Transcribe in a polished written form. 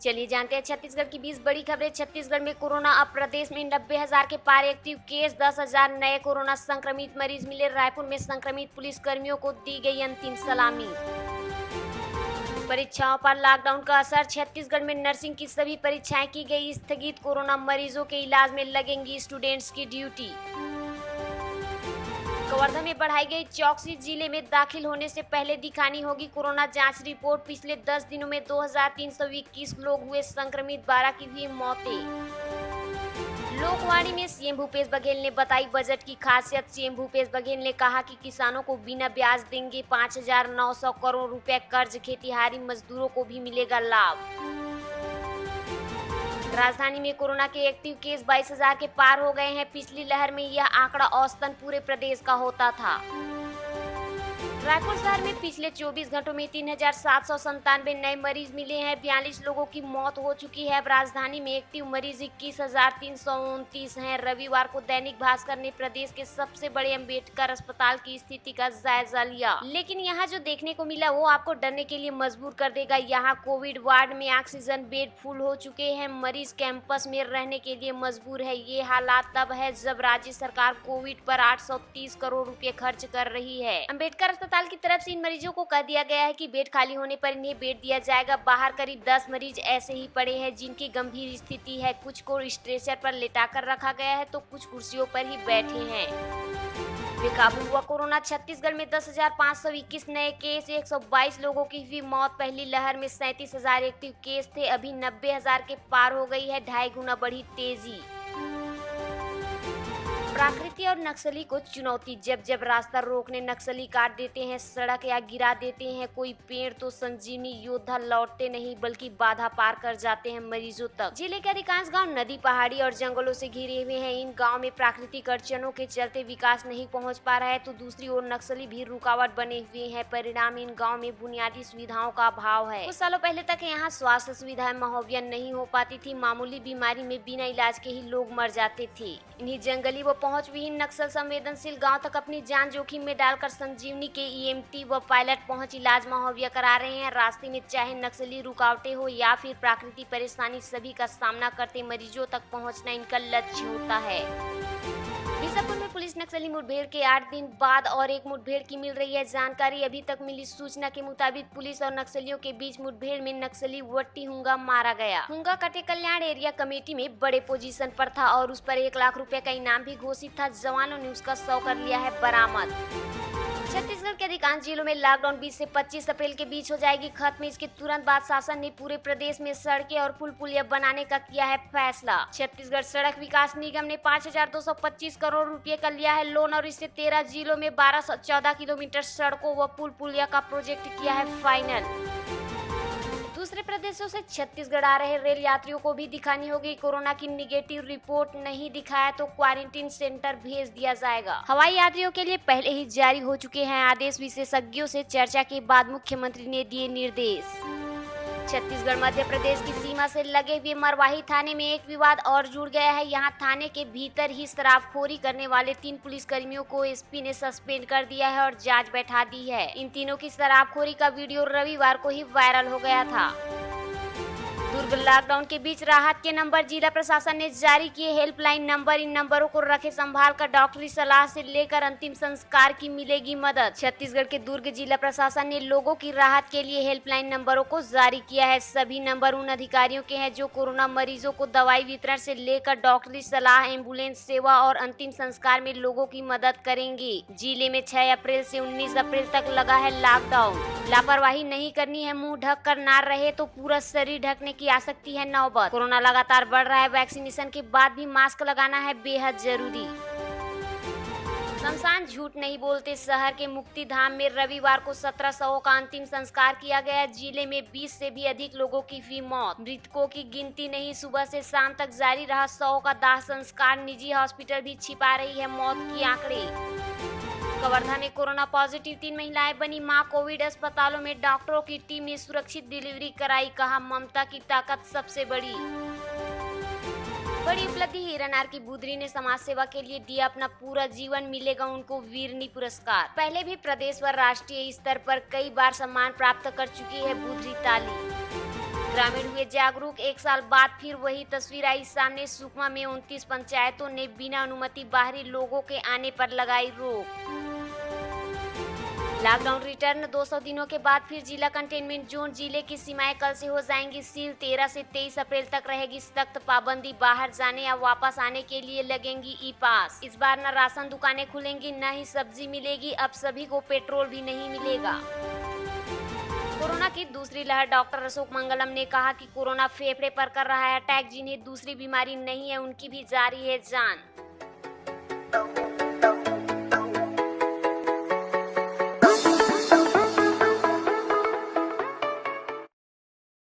चलिए जानते हैं छत्तीसगढ़ की 20 बड़ी खबरें। छत्तीसगढ़ में कोरोना, अब प्रदेश में 90,000 के पार एक्टिव केस, 10,000 नए कोरोना संक्रमित मरीज मिले। रायपुर में संक्रमित पुलिस कर्मियों को दी गई अंतिम सलामी। परीक्षाओं पर लॉकडाउन का असर, छत्तीसगढ़ में नर्सिंग की सभी परीक्षाएं की गई स्थगित। कोरोना मरीजों के इलाज में लगेंगी स्टूडेंट्स की ड्यूटी। कवर्धा में बढ़ाई गई चौकसी, जिले में दाखिल होने से पहले दिखानी होगी कोरोना जांच रिपोर्ट। पिछले 10 दिनों में 2321 लोग हुए संक्रमित, 12 की हुई मौतें। लोकवाणी में सीएम भूपेश बघेल ने बताई बजट की खासियत। सीएम भूपेश बघेल ने कहा कि किसानों को बिना ब्याज देंगे 5,900 करोड़ रुपए कर्ज, खेतीहारी मजदूरों को भी मिलेगा लाभ। राजधानी में कोरोना के एक्टिव केस 22,000 के पार हो गए हैं। पिछली लहर में यह आंकड़ा औसतन पूरे प्रदेश का होता था। रायपुर शहर में पिछले 24 घंटों में 3,797 नए मरीज मिले हैं। 42 लोगों की मौत हो चुकी है। अब राजधानी में एक्टिव मरीज 21,329 हैं। रविवार को दैनिक भास्कर ने प्रदेश के सबसे बड़े अंबेडकर अस्पताल की स्थिति का जायजा लिया, लेकिन यहाँ जो देखने को मिला वो आपको डरने के लिए मजबूर कर देगा। यहाँ कोविड वार्ड में ऑक्सीजन बेड फुल हो चुके हैं। मरीज कैंपस में रहने के लिए मजबूर है। ये हालात तब है जब राज्य सरकार कोविड पर 830 करोड़ रुपए खर्च कर रही है। अंबेडकर अस्पताल की तरफ से इन मरीजों को कह दिया गया है कि बेड खाली होने पर इन्हें बेड दिया जाएगा। बाहर करीब 10 मरीज ऐसे ही पड़े हैं जिनकी गंभीर स्थिति है। कुछ को स्ट्रेचर पर लेटाकर रखा गया है तो कुछ कुर्सियों पर ही बैठे हैं। बेकाबू हुआ कोरोना, छत्तीसगढ़ में 10,521 नए केस, 122 लोगों की हुई मौत। पहली लहर में 37,000 एक्टिव केस थे, अभी 90,000 के पार हो गई है। 2.5 गुना बढ़ी तेजी। प्रकृति और नक्सली को चुनौती, जब जब रास्ता रोकने नक्सली काट देते हैं, सड़क या गिरा देते हैं कोई पेड़, तो संजीवनी योद्धा लौटते नहीं बल्कि बाधा पार कर जाते हैं मरीजों तक। जिले के अधिकांश गांव नदी, पहाड़ी और जंगलों से घिरे हुए हैं। इन गांव में प्राकृतिक अड़चनों के चलते विकास नहीं पहुंच पा रहा है, तो दूसरी ओर नक्सली भी रुकावट बने हुए हैं। परिणाम, इन गाँव में बुनियादी सुविधाओं का अभाव है। कुछ सालों पहले तक यहाँ स्वास्थ्य सुविधाएं मुहैया नहीं हो पाती थी। मामूली बीमारी में बिना इलाज के ही लोग मर जाते थे। इन्हीं जंगली व पहुंच विहीन नक्सल संवेदनशील गांव तक अपनी जान जोखिम में डालकर संजीवनी के ईएमटी व पायलट पहुंच इलाज मुहैया करा रहे हैं। रास्ते में चाहे नक्सली रुकावटें हो या फिर प्राकृतिक परेशानी, सभी का सामना करते मरीजों तक पहुंचना इनका लक्ष्य होता है। बीजापुर में पुलिस नक्सली मुठभेड़ के 8 दिन बाद और एक मुठभेड़ की मिल रही है जानकारी। अभी तक मिली सूचना के मुताबिक पुलिस और नक्सलियों के बीच मुठभेड़ में नक्सली वट्टी हुंगा मारा गया। हुंगा कटे कल्याण एरिया कमेटी में बड़े पोजीशन पर था और उस पर 1 लाख रुपए का इनाम भी घोषित था। जवानों ने उसका शव कर लिया है बरामद। छत्तीसगढ़ के अधिकांश जिलों में लॉकडाउन 20 से 25 अप्रैल के बीच हो जाएगी खत्म। इसके तुरंत बाद शासन ने पूरे प्रदेश में सड़कें और पुल पुलिया बनाने का किया है फैसला। छत्तीसगढ़ सड़क विकास निगम ने 5,225 करोड़ रुपए का लिया है लोन और इससे 13 जिलों में 1214 किलोमीटर सड़कों व पुल पुलिया का प्रोजेक्ट किया है फाइनल। दूसरे प्रदेशों से छत्तीसगढ़ आ रहे रेल यात्रियों को भी दिखानी होगी कोरोना की निगेटिव रिपोर्ट। नहीं दिखाया तो क्वारंटीन सेंटर भेज दिया जाएगा। हवाई यात्रियों के लिए पहले ही जारी हो चुके हैं आदेश। विशेषज्ञों से चर्चा के बाद मुख्यमंत्री ने दिए निर्देश। छत्तीसगढ़ मध्य प्रदेश की सीमा से लगे हुए मरवाही थाने में एक विवाद और जुड़ गया है। यहाँ थाने के भीतर ही शराबखोरी करने वाले 3 पुलिसकर्मियों को एसपी ने सस्पेंड कर दिया है और जांच बैठा दी है। इन तीनों की शराबखोरी का वीडियो रविवार को ही वायरल हो गया था। दुर्ग लॉकडाउन के बीच राहत के नंबर, जिला प्रशासन ने जारी किए हेल्पलाइन नंबर। इन नंबरों को रखे संभाल कर, डॉक्टरी सलाह से लेकर अंतिम संस्कार की मिलेगी मदद। छत्तीसगढ़ के दुर्ग जिला प्रशासन ने लोगों की राहत के लिए हेल्पलाइन नंबरों को जारी किया है। सभी नंबर उन अधिकारियों के हैं जो कोरोना मरीजों को दवाई वितरण से लेकर डॉक्टरी सलाह, एम्बुलेंस सेवा और अंतिम संस्कार में लोगों की मदद करेंगे। जिले में 6 अप्रैल से 19 अप्रैल तक लगा है लॉकडाउन। लापरवाही नहीं करनी है, मुंह ढक कर ना रहे तो पूरा शरीर ढकने की आ सकती है नौबत। कोरोना लगातार बढ़ रहा है, वैक्सीनेशन के बाद भी मास्क लगाना है बेहद जरूरी। शमशान झूठ नहीं बोलते, शहर के मुक्तिधाम में रविवार को 17 शवों का अंतिम संस्कार किया गया। जिले में 20 से भी अधिक लोगों की हुई मौत। मृतकों की गिनती नहीं, सुबह से शाम तक जारी रहा शवों का दाह संस्कार। निजी हॉस्पिटल भी छिपा रही है मौत की आंकड़े। कवर्धा में कोरोना पॉजिटिव 3 महिलाएं बनी मां। कोविड अस्पतालों में डॉक्टरों की टीम ने सुरक्षित डिलीवरी कराई। कहा ममता की ताकत सबसे बड़ी उपलब्धि। हिरन आर की बुधरी ने समाज सेवा के लिए दिया अपना पूरा जीवन, मिलेगा उनको वीरनी पुरस्कार। पहले भी प्रदेश व राष्ट्रीय स्तर पर कई बार सम्मान प्राप्त कर चुकी है बुधरी ताली। ग्रामीण हुए जागरूक, 1 साल बाद फिर वही तस्वीर आई सामने। सुकमा में 29 पंचायतों ने बिना अनुमति बाहरी लोगों के आने पर लगाई रोक। लॉकडाउन रिटर्न, 200 दिनों के बाद फिर जिला कंटेनमेंट जोन। जिले की सीमाएं कल से हो जाएंगी सील। 13 से 23 अप्रैल तक रहेगी सख्त पाबंदी। बाहर जाने या वापस आने के लिए लगेंगी ई पास। इस बार न राशन दुकानें खुलेंगी, न ही सब्जी मिलेगी। अब सभी को पेट्रोल भी नहीं मिलेगा। कोरोना की दूसरी लहर, डॉक्टर अशोक मंगलम ने कहा कि कोरोना फेफड़े पर कर रहा है अटैक। जिन्हें दूसरी बीमारी नहीं है उनकी भी जारी है जान।